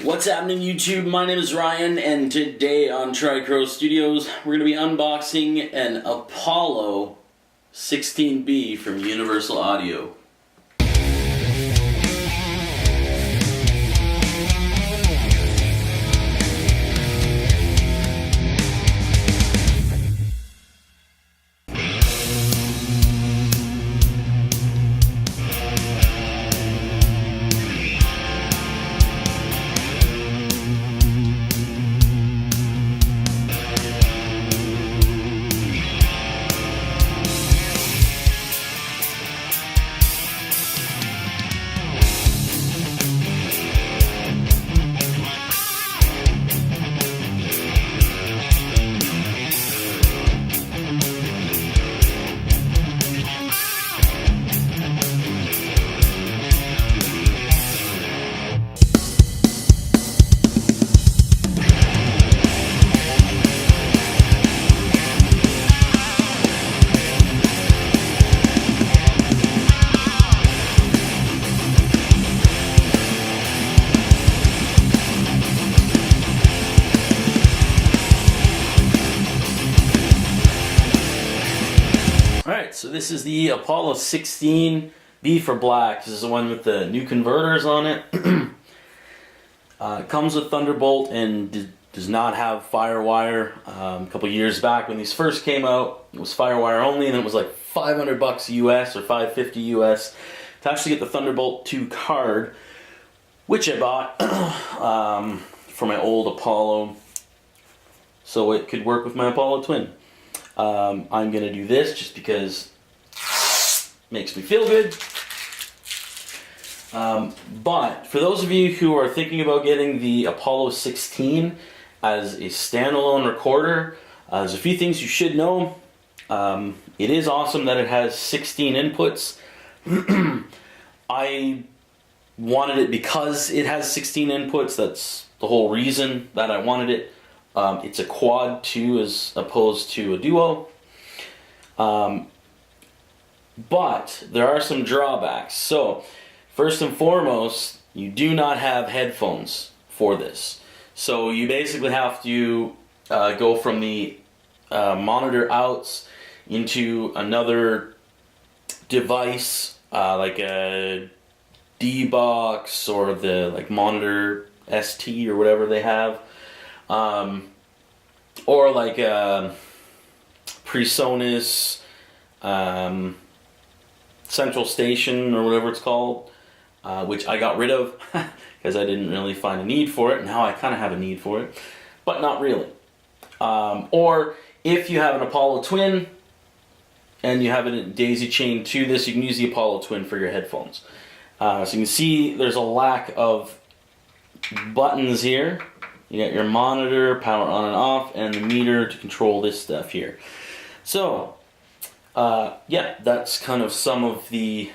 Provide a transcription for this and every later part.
What's happening, YouTube? My name is Ryan, and today on Tricrow Studios, we're going to be unboxing an Apollo 16B from Universal Audio. Alright, so this is the Apollo 16B for black. This is the one with the new converters on it. It comes with Thunderbolt and does not have Firewire. A couple years back when these first came out, it was Firewire only, and it was like $500 US or $550 US to actually get the Thunderbolt 2 card, which I bought for my old Apollo so it could work with my Apollo Twin. I'm going to do this just because it makes me feel good. But for those of you who are thinking about getting the Apollo 16 as a standalone recorder, there's a few things you should know. It is awesome that it has 16 inputs. I wanted it because it has 16 inputs. That's the whole reason that I wanted it. It's a quad 2 as opposed to a duo. But there are some drawbacks. So, first and foremost, you do not have headphones for this. So you basically have to go from the monitor outs into another device, like a D-Box or the monitor ST or whatever they have. Or like a PreSonus Central Station or whatever it's called, which I got rid of because I didn't really find a need for it. Now I kind of have a need for it, but not really. Or if you have an Apollo Twin and you have a daisy chain to this, you can use the Apollo Twin for your headphones. So you can see there's a lack of buttons here. You got your monitor, power on and off, and the meter to control this stuff here. So, yeah, that's kind of some of the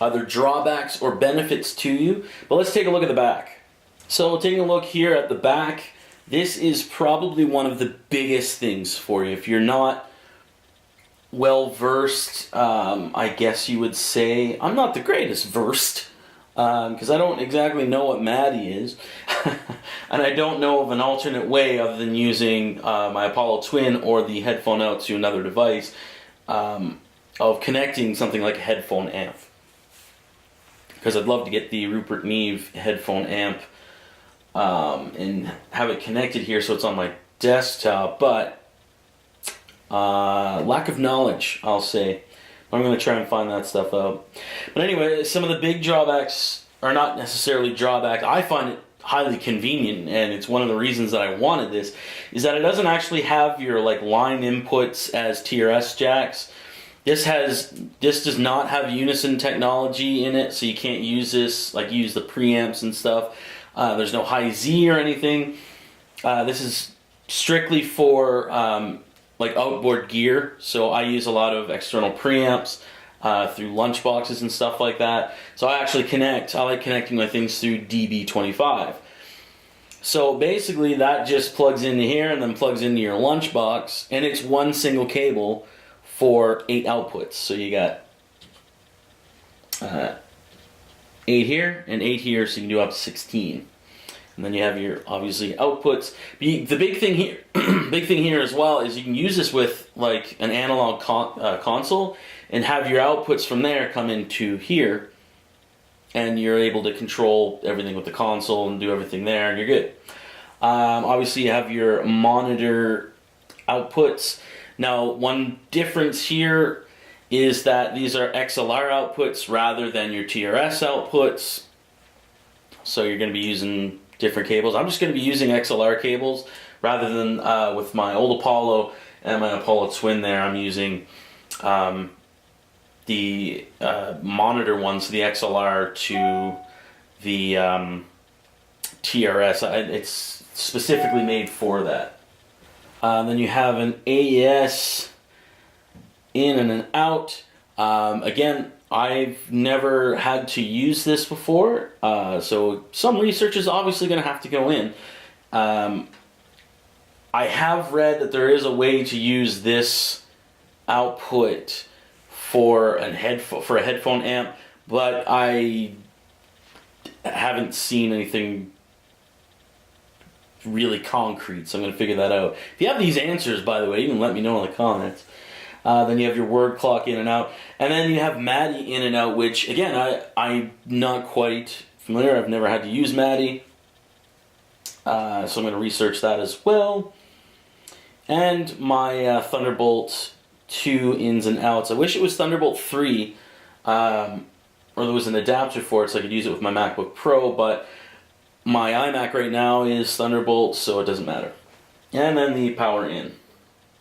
other drawbacks or benefits to you. But let's take a look at the back. So, taking a look here at the back, this is probably one of the biggest things for you. If you're not well versed, I guess you would say, I'm not the greatest versed, because I don't exactly know what MADI is. And I don't know of an alternate way other than using my Apollo Twin or the headphone out to another device of connecting something like a headphone amp. Because I'd love to get the Rupert Neve headphone amp and have it connected here so it's on my desktop, but lack of knowledge, I'll say. I'm going to try and find that stuff out. But anyway, some of the big drawbacks are not necessarily drawbacks. I find it highly convenient, and it's one of the reasons that I wanted this, is that it doesn't actually have your line inputs as TRS jacks. This does not have unison technology in it, so you can't use this, use the preamps and stuff. There's no high Z or anything. This is strictly for outboard gear, so I use a lot of external preamps through lunch boxes and stuff like that. So I like connecting my things through DB25. So basically that just plugs into here and then plugs into your lunch box, and it's one single cable for 8 outputs. So you got 8 here and 8 here, so you can do up to 16. And then you have your, obviously, outputs. The big thing here, as well, is you can use this with like an analog console and have your outputs from there come into here, and you're able to control everything with the console and do everything there, and you're good. Obviously, you have your monitor outputs. Now, one difference here is that these are XLR outputs rather than your TRS outputs. So you're going to be using different cables. I'm just going to be using XLR cables rather than with my old Apollo and my Apollo Twin there. I'm using the monitor ones, the XLR to the TRS. It's specifically made for that. Then you have an AES in and an out. Again, I've never had to use this before, so some research is obviously going to have to go in. I have read that there is a way to use this output for a headphone amp, but I haven't seen anything really concrete, so I'm going to figure that out. If you have these answers, by the way, you can let me know in the comments. Then you have your word clock in and out, and then you have MADI in and out, which again I'm not quite familiar. I've never had to use MADI, so I'm going to research that as well. And my Thunderbolt 2 ins and outs. I wish it was Thunderbolt 3, or there was an adapter for it so I could use it with my MacBook Pro, but my iMac right now is Thunderbolt, so it doesn't matter. And then the power in.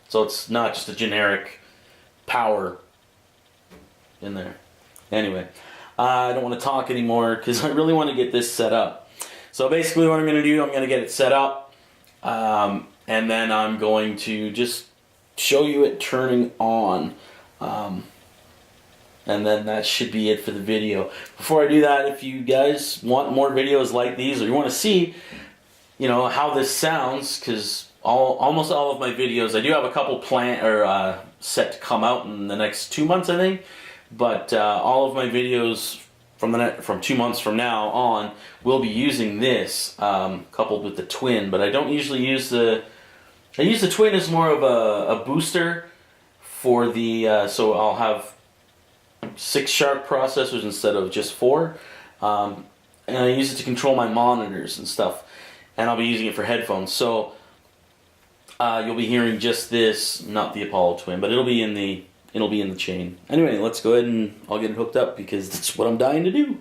So it's not just a generic power in there. Anyway, I don't want to talk anymore because I really want to get this set up. So basically what I'm going to do, I'm going to get it set up, and then I'm going to just show you it turning on. And then that should be it for the video. Before I do that, if you guys want more videos like these, or you want to see, you know, how this sounds, because almost all of my videos, I do have a couple set to come out in the next 2 months, I think. But all of my videos from 2 months from now on will be using this coupled with the Twin. But I don't usually use I use the Twin as more of a booster for the. So I'll have 6 sharp processors instead of just 4, and I use it to control my monitors and stuff. And I'll be using it for headphones. So you'll be hearing just this, not the Apollo Twin, but it'll be in the chain. Anyway, let's go ahead and I'll get it hooked up because that's what I'm dying to do.